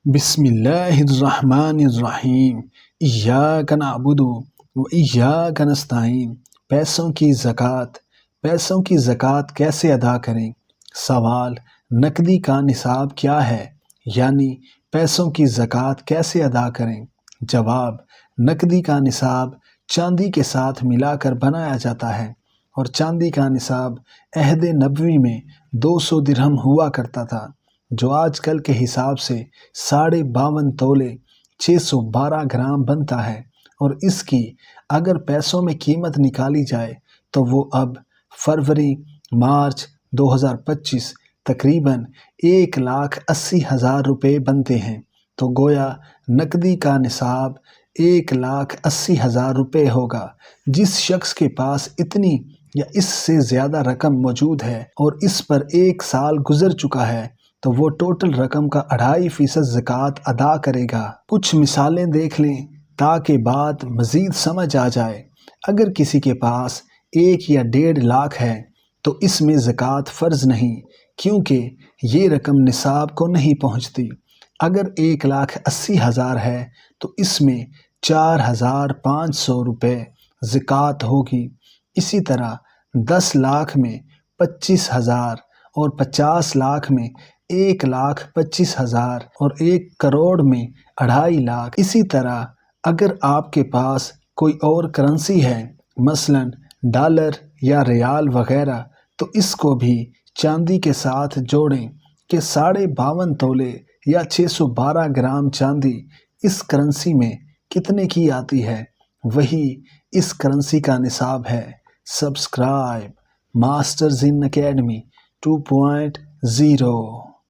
بسم اللہ الرحمن الرحیم۔ ایاک نعبد و ایاک نستعین۔ پیسوں کی زکوٰۃ کیسے ادا کریں؟ سوال: نقدی کا نصاب کیا ہے؟ یعنی پیسوں کی زکوٰۃ کیسے ادا کریں؟ جواب: نقدی کا نصاب چاندی کے ساتھ ملا کر بنایا جاتا ہے، اور چاندی کا نصاب عہد نبوی میں 200 درہم ہوا کرتا تھا، جو آج کل کے حساب سے 52.5 تولے 612 گرام بنتا ہے، اور اس کی اگر پیسوں میں قیمت نکالی جائے تو وہ اب فروری-مارچ 2025 تقریباً 1,80,000 روپے بنتے ہیں۔ تو گویا نقدی کا نصاب 1,80,000 روپے ہوگا۔ جس شخص کے پاس اتنی یا اس سے زیادہ رقم موجود ہے اور اس پر 1 سال گزر چکا ہے تو وہ ٹوٹل رقم کا 2.5% زکوٰۃ ادا کرے گا۔ کچھ مثالیں دیکھ لیں تاکہ بات مزید سمجھ آ جائے۔ اگر کسی کے پاس 1 یا 1.5 لاکھ ہے تو اس میں زکوٰۃ فرض نہیں، کیونکہ یہ رقم نصاب کو نہیں پہنچتی۔ اگر 1,80,000 ہے تو اس میں 4,500 روپے زکوٰۃ ہوگی۔ اسی طرح 10 لاکھ میں 25,000 اور 50 لاکھ میں 1,25,000 اور 1 کروڑ میں 2.5 لاکھ۔ اسی طرح اگر آپ کے پاس کوئی اور کرنسی ہے، مثلاً ڈالر یا ریال وغیرہ، تو اس کو بھی چاندی کے ساتھ جوڑیں کہ 52.5 تولے یا 612 گرام چاندی اس کرنسی میں کتنے کی آتی ہے، وہی اس کرنسی کا نصاب ہے۔ Subscribe masters in academy 2.0